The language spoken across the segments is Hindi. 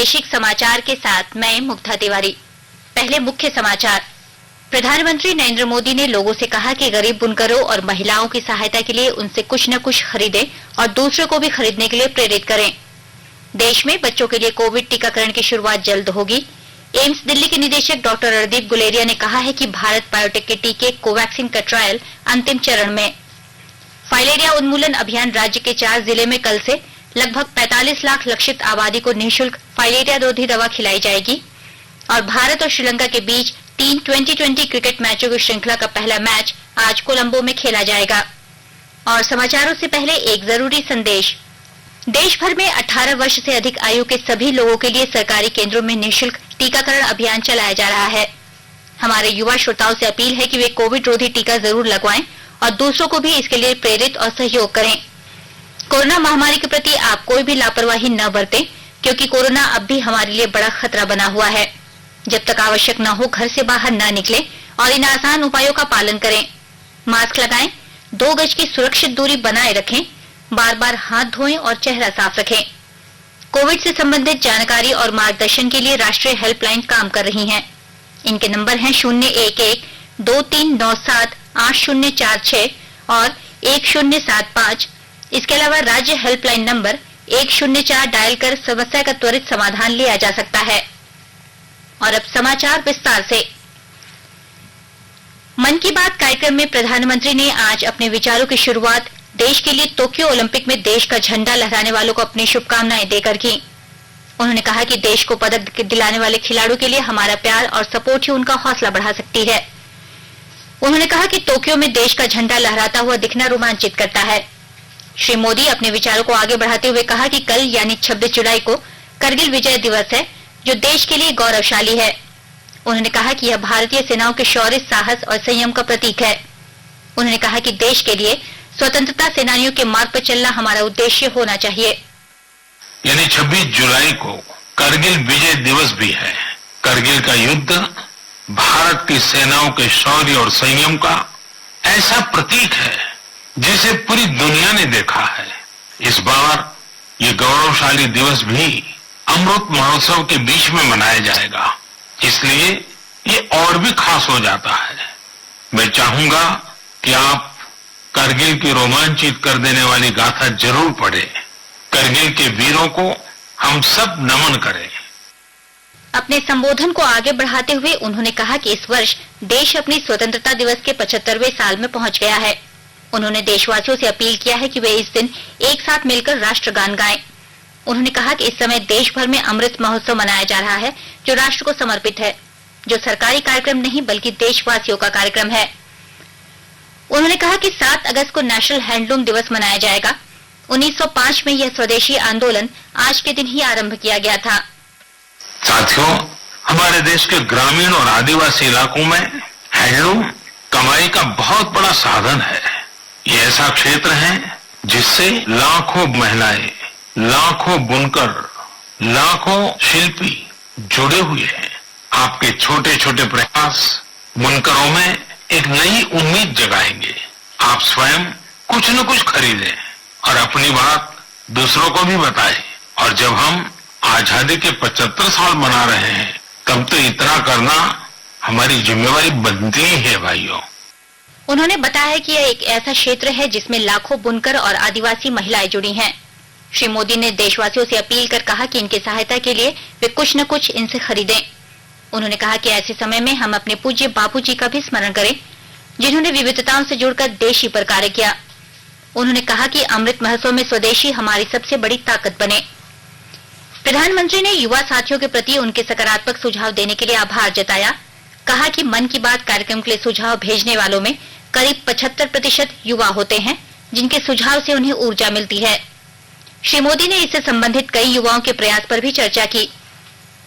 प्रादेशिक समाचार के साथ मैं मुग्धा तिवारी। पहले मुख्य समाचार। प्रधानमंत्री नरेंद्र मोदी ने लोगों से कहा कि गरीब बुनकरों और महिलाओं की सहायता के लिए उनसे कुछ न कुछ खरीदें और दूसरों को भी खरीदने के लिए प्रेरित करें। देश में बच्चों के लिए कोविड टीकाकरण की शुरुआत जल्द होगी। एम्स दिल्ली के निदेशक डॉक्टर रणदीप गुलेरिया ने कहा है कि भारत बायोटेक के टीके कोवैक्सीन का ट्रायल अंतिम चरण में। फाइलेरिया उन्मूलन अभियान राज्य के 4 जिले में कल से लगभग 45 लाख लक्षित आबादी को निःशुल्क फाइलेरिया रोधी दवा खिलाई जाएगी। और भारत और श्रीलंका के बीच 3 2020 क्रिकेट मैचों की श्रृंखला का पहला मैच आज कोलंबो में खेला जाएगा। और समाचारों से पहले एक जरूरी संदेश। देश भर में 18 वर्ष से अधिक आयु के सभी लोगों के लिए सरकारी केंद्रों में निःशुल्क टीकाकरण अभियान चलाया जा रहा है। हमारे युवा श्रोताओं से अपील है कि वे कोविड रोधी टीका जरूर लगवाएं और दूसरों को भी इसके लिए प्रेरित और सहयोग करें। कोरोना महामारी के प्रति आप कोई भी लापरवाही न बरतें, क्योंकि कोरोना अब भी हमारे लिए बड़ा खतरा बना हुआ है। जब तक आवश्यक न हो घर से बाहर न निकलें और इन आसान उपायों का पालन करें। मास्क लगाएं, 2 गज की सुरक्षित दूरी बनाए रखें, बार बार हाथ धोएं और चेहरा साफ रखें। कोविड से संबंधित जानकारी और मार्गदर्शन के लिए राष्ट्रीय हेल्पलाइन काम कर रही हैं। इनके नंबर हैं 011-2397-8046 और 1075। इसके अलावा राज्य हेल्पलाइन नंबर 104 डायल कर समस्या का त्वरित समाधान लिया जा सकता है। और अब समाचार विस्तार से। मन की बात कार्यक्रम में प्रधानमंत्री ने आज अपने विचारों की शुरुआत देश के लिए टोक्यो ओलंपिक में देश का झंडा लहराने वालों को अपनी शुभकामनाएं देकर की। उन्होंने कहा कि देश को पदक दिलाने वाले खिलाड़ियों के लिए हमारा प्यार और सपोर्ट ही उनका हौसला बढ़ा सकती है। उन्होंने कहा कि टोक्यो में देश का झंडा लहराता हुआ दिखना रोमांचित करता है। श्री मोदी अपने विचारों को आगे बढ़ाते हुए कहा कि कल यानी 26 जुलाई को करगिल विजय दिवस है, जो देश के लिए गौरवशाली है। उन्होंने कहा कि यह भारतीय सेनाओं के शौर्य, साहस और संयम का प्रतीक है। उन्होंने कहा कि देश के लिए स्वतंत्रता सेनानियों के मार्ग पर चलना हमारा उद्देश्य होना चाहिए। यानी 26 जुलाई को करगिल विजय दिवस भी है। करगिल का युद्ध भारत की सेनाओं के शौर्य और संयम का ऐसा प्रतीक है जिसे पूरी दुनिया ने देखा है। इस बार ये गौरवशाली दिवस भी अमृत महोत्सव के बीच में मनाया जाएगा, इसलिए ये और भी खास हो जाता है। मैं चाहूंगा कि आप करगिल की रोमांचित कर देने वाली गाथा जरूर पढ़ें। करगिल के वीरों को हम सब नमन करें। अपने संबोधन को आगे बढ़ाते हुए उन्होंने कहा कि इस वर्ष देश अपनी स्वतंत्रता दिवस के 75वें साल में पहुंच गया है। उन्होंने देशवासियों से अपील किया है कि वे इस दिन एक साथ मिलकर राष्ट्रगान गाएं। उन्होंने कहा कि इस समय देश भर में अमृत महोत्सव मनाया जा रहा है, जो राष्ट्र को समर्पित है, जो सरकारी कार्यक्रम नहीं बल्कि देशवासियों का कार्यक्रम है। उन्होंने कहा कि 7 अगस्त को नेशनल हैंडलूम दिवस मनाया जाएगा। 1905 में यह स्वदेशी आंदोलन आज के दिन ही आरंभ किया गया था। साथियों, हमारे देश के ग्रामीण और आदिवासी इलाकों में हैंडलूम कमाई का बहुत बड़ा साधन है। ये ऐसा क्षेत्र है जिससे लाखों महिलाएं, लाखों बुनकर, लाखों शिल्पी जुड़े हुए हैं। आपके छोटे छोटे प्रयास बुनकरों में एक नई उम्मीद जगाएंगे। आप स्वयं कुछ न कुछ खरीदें और अपनी बात दूसरों को भी बताएं। और जब हम आजादी के 75 साल मना रहे हैं, तब तो इतना करना हमारी जिम्मेवारी बनती ही है भाइयों। उन्होंने बताया कि यह एक ऐसा क्षेत्र है जिसमें लाखों बुनकर और आदिवासी महिलाएं जुड़ी हैं। श्री मोदी ने देशवासियों से अपील कर कहा कि इनकी सहायता के लिए वे कुछ न कुछ इनसे खरीदें। उन्होंने कहा कि ऐसे समय में हम अपने पूज्य बापूजी का भी स्मरण करें, जिन्होंने विविधताओं से जुड़कर देशी पर कार्य किया। उन्होंने कहा कि अमृत महोत्सव में स्वदेशी हमारी सबसे बड़ी ताकत बने। प्रधानमंत्री ने युवा साथियों के प्रति उनके सकारात्मक सुझाव देने के लिए आभार जताया। कहा कि मन की बात कार्यक्रम के लिए सुझाव भेजने वालों में करीब 75% युवा होते हैं, जिनके सुझाव से उन्हें ऊर्जा मिलती है। श्री मोदी ने इससे संबंधित कई युवाओं के प्रयास पर भी चर्चा की।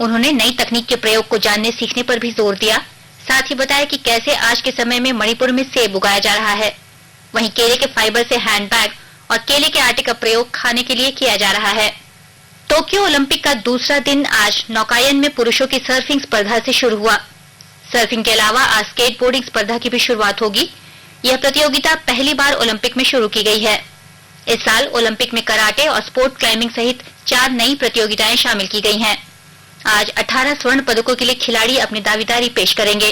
उन्होंने नई तकनीक के प्रयोग को जानने सीखने पर भी जोर दिया। साथ ही बताया कि कैसे आज के समय में मणिपुर में सेब उगाया जा रहा है, वहीं केले के फाइबर से हैंडबैग और केले के आटे का प्रयोग खाने के लिए किया जा रहा है। टोक्यो ओलंपिक का दूसरा दिन आज नौकायन में पुरुषों की सर्फिंग स्पर्धा से शुरू हुआ। सर्फिंग के अलावा आज स्केट बोर्डिंग स्पर्धा की भी शुरुआत होगी। यह प्रतियोगिता पहली बार ओलंपिक में शुरू की गई है। इस साल ओलंपिक में कराटे और स्पोर्ट क्लाइंबिंग सहित 4 नई प्रतियोगिताएं शामिल की गई हैं। आज 18 स्वर्ण पदकों के लिए खिलाड़ी अपनी दावेदारी पेश करेंगे।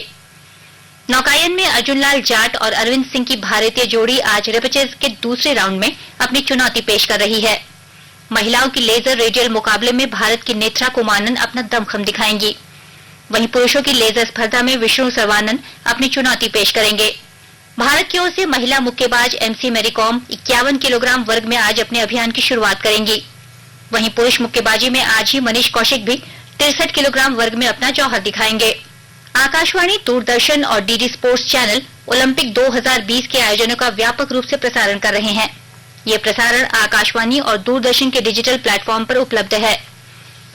नौकायन में अर्जुन लाल जाट और अरविंद सिंह की भारतीय जोड़ी आज रिपेचेज के दूसरे राउंड में अपनी चुनौती पेश कर रही है। महिलाओं की लेजर रेडियल मुकाबले में भारत की नेत्रा कुमानन अपना दमखम दिखाएंगी। वहीं पुरुषों की लेजर स्पर्धा में विष्णु सर्वानन अपनी चुनौती पेश करेंगे। भारत की ओर से महिला मुक्केबाज एमसी मैरीकॉम 51 किलोग्राम वर्ग में आज अपने अभियान की शुरुआत करेंगी। वहीं पुरुष मुक्केबाजी में आज ही मनीष कौशिक भी 63 किलोग्राम वर्ग में अपना जौहर दिखाएंगे। आकाशवाणी, दूरदर्शन और डीडी स्पोर्ट्स चैनल ओलंपिक 2020 के आयोजनों का व्यापक रूप से प्रसारण कर रहे हैं। ये प्रसारण आकाशवाणी और दूरदर्शन के डिजिटल प्लेटफॉर्म पर उपलब्ध है।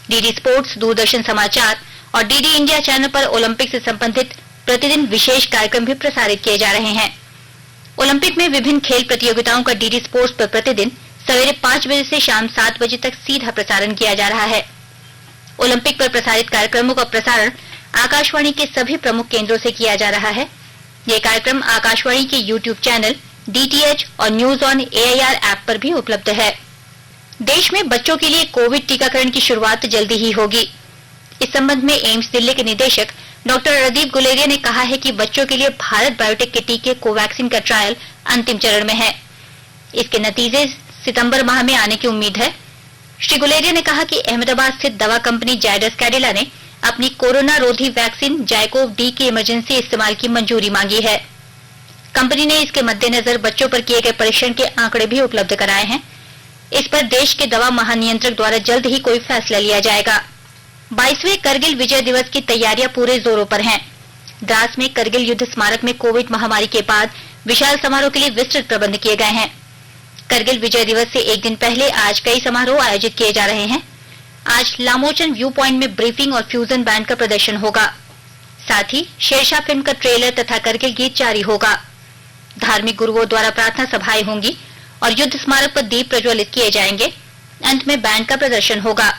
डीडी स्पोर्ट्स, दूरदर्शन समाचार और डीडी इंडिया चैनल पर ओलंपिक से संबंधित प्रतिदिन विशेष कार्यक्रम भी प्रसारित किए जा रहे हैं। ओलंपिक में विभिन्न खेल प्रतियोगिताओं का डीडी स्पोर्ट्स पर प्रतिदिन सवेरे 5 बजे से शाम 7 बजे तक सीधा प्रसारण किया जा रहा है। ओलंपिक पर प्रसारित कार्यक्रमों का प्रसारण आकाशवाणी के सभी प्रमुख केंद्रों से किया जा रहा है। ये कार्यक्रम आकाशवाणी के यूट्यूब चैनल, डीटीएच और न्यूज ऑन एआईआर ऐप पर भी उपलब्ध है। देश में बच्चों के लिए कोविड टीकाकरण की शुरुआत जल्दी ही होगी। इस संबंध में एम्स दिल्ली के निदेशक डॉक्टर रणदीप गुलेरिया ने कहा है कि बच्चों के लिए भारत बायोटेक के टीके कोवैक्सीन का ट्रायल अंतिम चरण में है। इसके नतीजे सितंबर माह में आने की उम्मीद है। श्री गुलेरिया ने कहा कि अहमदाबाद स्थित दवा कंपनी जायडस कैडिला ने अपनी कोरोना रोधी वैक्सीन जाइकोव डी के इमरजेंसी इस्तेमाल की मंजूरी मांगी है। कंपनी ने इसके मद्देनजर बच्चों पर किए गए परीक्षण के आंकड़े भी उपलब्ध कराए हैं। इस पर देश के दवा महानियंत्रक द्वारा जल्द ही कोई फैसला लिया जाएगा। 22वें करगिल विजय दिवस की तैयारियां पूरे जोरों पर हैं। द्रास में करगिल युद्ध स्मारक में कोविड महामारी के बाद विशाल समारोह के लिए विस्तृत प्रबंध किए गए हैं। करगिल विजय दिवस से एक दिन पहले आज कई समारोह आयोजित किए जा रहे हैं। आज लामोचन व्यू पॉइंट में ब्रीफिंग और फ्यूजन बैंड का प्रदर्शन होगा। साथ ही शेरशाह फिल्म का ट्रेलर तथा करगिल गीत जारी होगा। धार्मिक गुरुओं द्वारा प्रार्थना सभाएं होंगी और युद्ध स्मारक पर दीप प्रज्वलित किए जाएंगे। अंत में बैंड का प्रदर्शन होगा।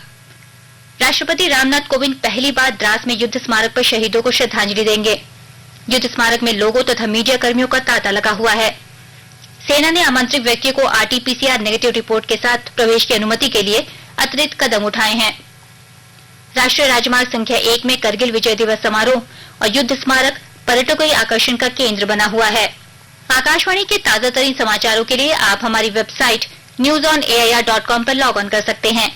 राष्ट्रपति रामनाथ कोविंद पहली बार द्रास में युद्ध स्मारक पर शहीदों को श्रद्धांजलि देंगे। युद्ध स्मारक में लोगों तथा मीडिया कर्मियों का तांता लगा हुआ है। सेना ने आमंत्रित व्यक्तियों को आरटीपीसीआर नेगेटिव रिपोर्ट के साथ प्रवेश की अनुमति के लिए अतिरिक्त कदम उठाए हैं। राष्ट्रीय राजमार्ग संख्या 1 में करगिल विजय दिवस समारोह और युद्ध स्मारक पर्यटकों के आकर्षण का केंद्र बना हुआ है। आकाशवाणी के ताजा तरीन समाचारों के लिए आप हमारी वेबसाइट newsonair.com पर लॉग ऑन कर सकते हैं।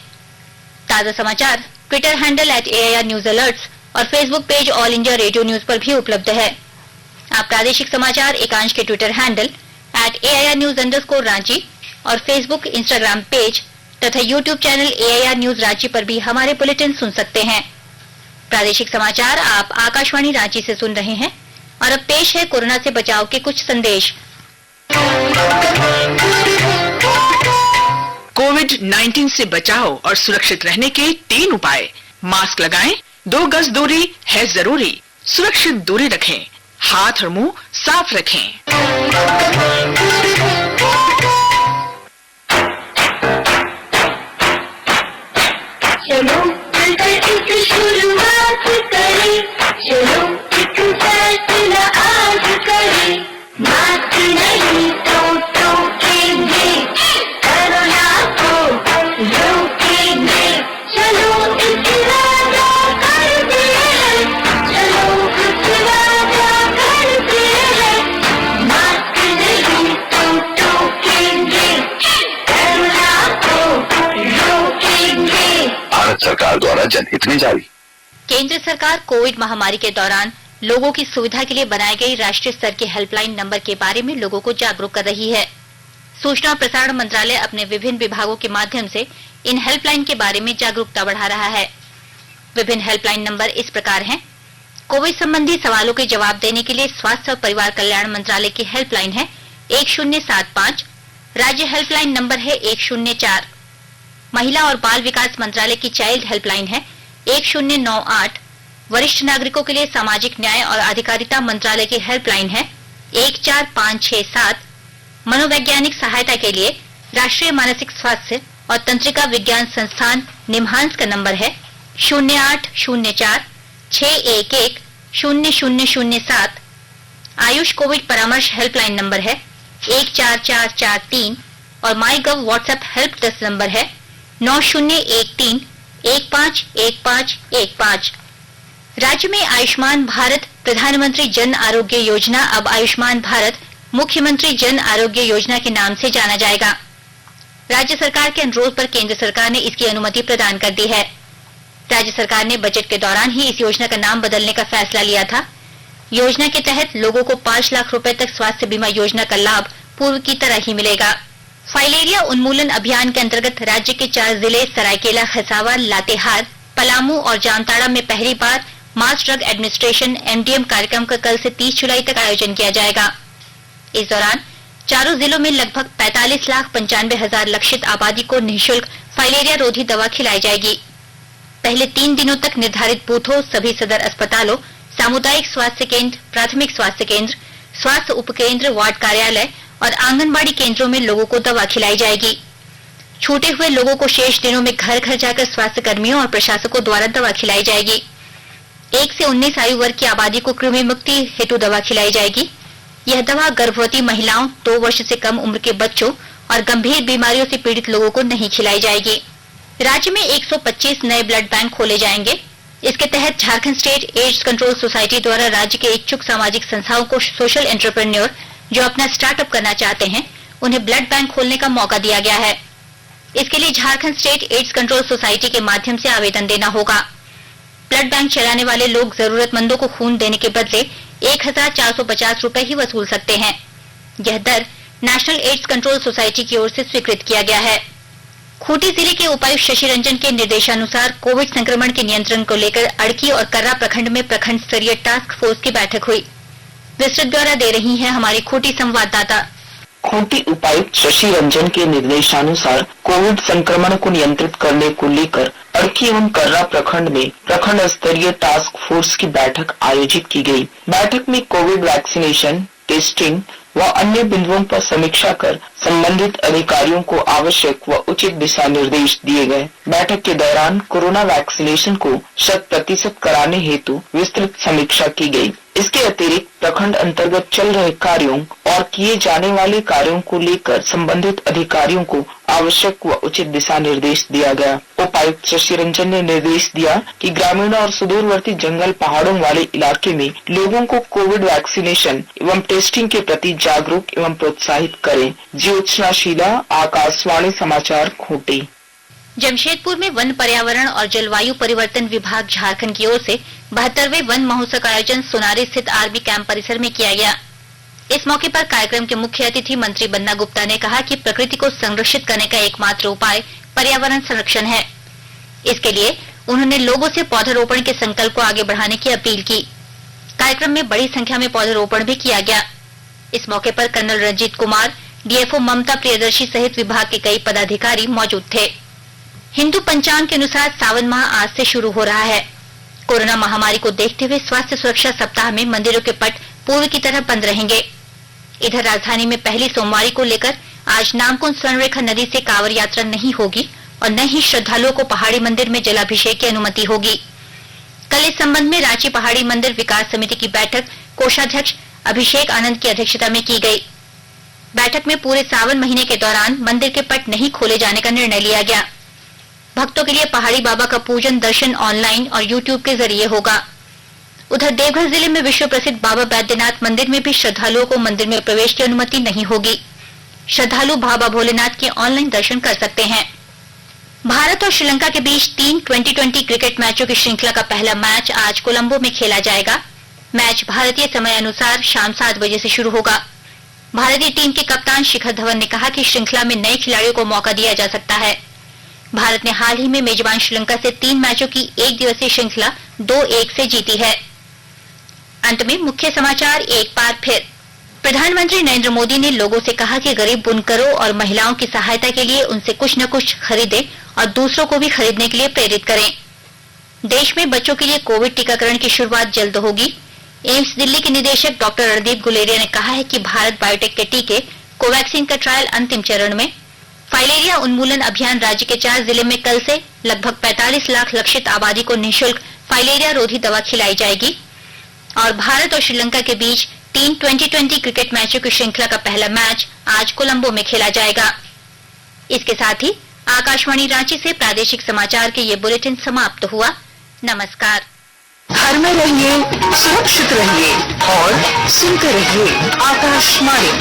ताजा समाचार Twitter handle @AIR news alerts और Facebook page All India Radio news पर भी उपलब्ध है। आप प्रादेशिक समाचार एकांश के ट्विटर हैंडल @AIR_Ranchi और फेसबुक, इंस्टाग्राम पेज तथा YouTube channel AIR news Ranchi पर भी हमारे बुलेटिन सुन सकते हैं। प्रादेशिक समाचार आप आकाशवाणी रांची से सुन रहे हैं और अब पेश है कोरोना से बचाव के कुछ संदेश। कोविड-19 से बचाव और सुरक्षित रहने के 3 उपाय। मास्क लगाएं, 2 गज दूरी है जरूरी, सुरक्षित दूरी रखें, हाथ और मुंह साफ रखें। चलो मिलकर एक शुरुआत करें, चलो एक फैसला आज करें, मास्क नहीं तो टोकेंगे, कोरोना को रोकेंगे, चलो एक वादा करते हैं, चलो एक वादा करते हैं, मास्क नहीं तो टोकेंगे, कोरोना को रोकेंगे। भारत सरकार द्वारा जनहित में जारी। केंद्र सरकार कोविड महामारी के दौरान लोगों की सुविधा के लिए बनाई गई राष्ट्रीय स्तर के हेल्पलाइन नंबर के बारे में लोगों को जागरूक कर रही है। सूचना और प्रसारण मंत्रालय अपने विभिन्न विभागों के माध्यम से इन हेल्पलाइन के बारे में जागरूकता बढ़ा रहा है। विभिन्न हेल्पलाइन नंबर इस प्रकार हैं। कोविड संबंधी सवालों के जवाब देने के लिए स्वास्थ्य और परिवार कल्याण मंत्रालय की हेल्पलाइन है 1075। राज्य हेल्पलाइन नंबर है 104। महिला और बाल विकास मंत्रालय की चाइल्ड हेल्पलाइन है 1098। वरिष्ठ नागरिकों के लिए सामाजिक न्याय और अधिकारिता मंत्रालय की हेल्पलाइन है 14567। मनोवैज्ञानिक सहायता के लिए राष्ट्रीय मानसिक स्वास्थ्य और तंत्रिका विज्ञान संस्थान निम्हांस का नंबर है 0804 611 0007। आयुष कोविड परामर्श हेल्पलाइन नंबर है 14443 और माई गव व्हाट्सएप हेल्प डेस्क नंबर है 9013 151515। राज्य में आयुष्मान भारत प्रधानमंत्री जन आरोग्य योजना अब आयुष्मान भारत मुख्यमंत्री जन आरोग्य योजना के नाम से जाना जाएगा। राज्य सरकार के अनुरोध पर केंद्र सरकार ने इसकी अनुमति प्रदान कर दी है। राज्य सरकार ने बजट के दौरान ही इस योजना का नाम बदलने का फैसला लिया था। योजना के तहत लोगों को 5 लाख रुपए तक स्वास्थ्य बीमा योजना का लाभ पूर्व की तरह ही मिलेगा। फाइलेरिया उन्मूलन अभियान के अंतर्गत राज्य के 4 जिले सरायकेला, खरसावां, लातेहार, पलामू और जामताड़ा में पहली बार मास ड्रग एडमिनिस्ट्रेशन MDM कार्यक्रम का कल से 30 जुलाई तक आयोजन किया जाएगा। इस दौरान चारों जिलों में लगभग 45,95,000 लक्षित आबादी को निःशुल्क फाइलेरिया रोधी दवा खिलाई जाएगी। पहले 3 दिनों तक निर्धारित बूथों, सभी सदर अस्पतालों, सामुदायिक स्वास्थ्य केंद्र, प्राथमिक स्वास्थ्य केंद्र, स्वास्थ्य उपकेंद्र, वार्ड कार्यालय और आंगनबाड़ी केंद्रों में लोगों को दवा खिलाई जाएगी। छूटे हुए लोगों को शेष दिनों में घर घर जाकर स्वास्थ्य कर्मियों और प्रशासकों द्वारा दवा खिलाई जाएगी। 1 से 19 आयु वर्ग की आबादी को कृमि मुक्ति हेतु दवा खिलाई जाएगी। यह दवा गर्भवती महिलाओं, 2 वर्ष से कम उम्र के बच्चों और गंभीर बीमारियों से पीड़ित लोगों को नहीं खिलाई जाएगी। राज्य में 125 नए ब्लड बैंक खोले जाएंगे। इसके तहत Jharkhand state AIDS control society द्वारा राज्य के इच्छुक सामाजिक संस्थाओं को सोशल एंटरप्रेन्योर जो अपना स्टार्टअप करना चाहते हैं, उन्हें ब्लड बैंक खोलने का मौका दिया गया है। इसके लिए Jharkhand state AIDS control society के माध्यम से आवेदन देना होगा। ब्लड बैंक चलाने वाले लोग जरूरतमंदों को खून देने के बदले 1,450 रुपए ही वसूल सकते हैं। यह दर नेशनल एड्स कंट्रोल सोसाइटी की ओर से स्वीकृत किया गया है। खूंटी जिले के उपायुक्त शशि रंजन के निर्देशानुसार कोविड संक्रमण के नियंत्रण को लेकर अड़की और कर्रा प्रखंड में प्रखंड स्तरीय टास्क फोर्स की बैठक हुई। विस्तृत ब्यौरा दे रही हैं हमारी खूंटी संवाददाता। खूंटी उपायुक्त शशि रंजन के निर्देशानुसार कोविड संक्रमण को नियंत्रित करने को लेकर अड़की एवं कर्रा प्रखंड में प्रखंड स्तरीय टास्क फोर्स की बैठक आयोजित की गई। बैठक में कोविड वैक्सीनेशन, टेस्टिंग व अन्य बिंदुओं पर समीक्षा कर संबंधित अधिकारियों को आवश्यक व उचित दिशा निर्देश दिए गए। बैठक के दौरान कोरोना वैक्सीनेशन को 100% कराने हेतु विस्तृत समीक्षा की गई। इसके अतिरिक्त प्रखंड अंतर्गत चल रहे कार्यों और किए जाने वाले कार्यों को लेकर संबंधित अधिकारियों को आवश्यक व उचित दिशा निर्देश दिया गया। उपायुक्त शशि रंजन ने निर्देश दिया कि ग्रामीण और सुदूरवर्ती जंगल पहाड़ों वाले इलाके में लोगों को कोविड वैक्सीनेशन एवं टेस्टिंग के प्रति जागरूक एवं प्रोत्साहित करें। ज्योत्सना शीला, आकाशवाणी समाचार, खूंटी। जमशेदपुर में वन, पर्यावरण और जलवायु परिवर्तन विभाग झारखंड की ओर से 72वें वन महोत्सव का आयोजन सोनारी स्थित आर्मी कैंप परिसर में किया गया। इस मौके पर कार्यक्रम के मुख्य अतिथि मंत्री बन्ना गुप्ता ने कहा कि प्रकृति को संरक्षित करने का एकमात्र उपाय पर्यावरण संरक्षण है। इसके लिए उन्होंने लोगों से पौधारोपण के संकल्प को आगे बढ़ाने की अपील की। कार्यक्रम में बड़ी संख्या में पौधारोपण भी किया गया। इस मौके पर कर्नल रंजीत कुमार, डीएफओ ममता प्रियदर्शी सहित विभाग के कई पदाधिकारी मौजूद थे। हिंदू पंचांग के अनुसार सावन माह आज से शुरू हो रहा है। कोरोना महामारी को देखते हुए स्वास्थ्य सुरक्षा सप्ताह में मंदिरों के पट पूर्व की तरह बंद रहेंगे। इधर राजधानी में पहली सोमवारी को लेकर आज नामकुंड स्वर्णरेखा नदी से कांवड़ यात्रा नहीं होगी और न ही श्रद्धालुओं को पहाड़ी मंदिर में जलाभिषेक की अनुमति होगी। कल इस संबंध में रांची पहाड़ी मंदिर विकास समिति की बैठक कोषाध्यक्ष अभिषेक आनंद की अध्यक्षता में की गई। बैठक में पूरे सावन महीने के दौरान मंदिर के पट नहीं खोले जाने का निर्णय लिया गया। भक्तों के लिए पहाड़ी बाबा का पूजन दर्शन ऑनलाइन और यूट्यूब के जरिए होगा। उधर देवघर जिले में विश्व प्रसिद्ध बाबा बैद्यनाथ मंदिर में भी श्रद्धालुओं को मंदिर में प्रवेश की अनुमति नहीं होगी। श्रद्धालु बाबा भोलेनाथ के ऑनलाइन दर्शन कर सकते हैं। भारत और श्रीलंका के बीच 3 2020 क्रिकेट मैचों की श्रृंखला का पहला मैच आज कोलंबो में खेला जाएगा। मैच भारतीय समय अनुसार शाम 7 बजे से शुरू होगा। भारतीय टीम के कप्तान शिखर धवन ने कहा कि श्रृंखला में नए खिलाड़ियों को मौका दिया जा सकता है। भारत ने हाल ही में मेजबान श्रीलंका से 3 मैचों की 1 दिवसीय श्रृंखला 2-1 से जीती है। अंत में मुख्य समाचार एक बार फिर। प्रधानमंत्री नरेंद्र मोदी ने लोगों से कहा कि गरीब बुनकरों और महिलाओं की सहायता के लिए उनसे कुछ न कुछ खरीदें और दूसरों को भी खरीदने के लिए प्रेरित करें। देश में बच्चों के लिए कोविड टीकाकरण की शुरुआत जल्द होगी। एम्स दिल्ली के निदेशक डॉक्टर रणदीप गुलेरिया ने कहा है कि भारत बायोटेक के टीके कोवैक्सीन का ट्रायल अंतिम चरण में। फाइलेरिया उन्मूलन अभियान राज्य के 4 जिले में कल से लगभग 45 लाख लक्षित आबादी को निःशुल्क फाइलेरिया रोधी दवा खिलाई जाएगी। और भारत और श्रीलंका के बीच 3 2020 क्रिकेट मैचों की श्रृंखला का पहला मैच आज कोलंबो में खेला जाएगा। इसके साथ ही आकाशवाणी रांची से प्रादेशिक समाचार के ये बुलेटिन समाप्त हुआ। नमस्कार। घर में रहिए, सुरक्षित रहिए और सुनते रहिए आकाशवाणी।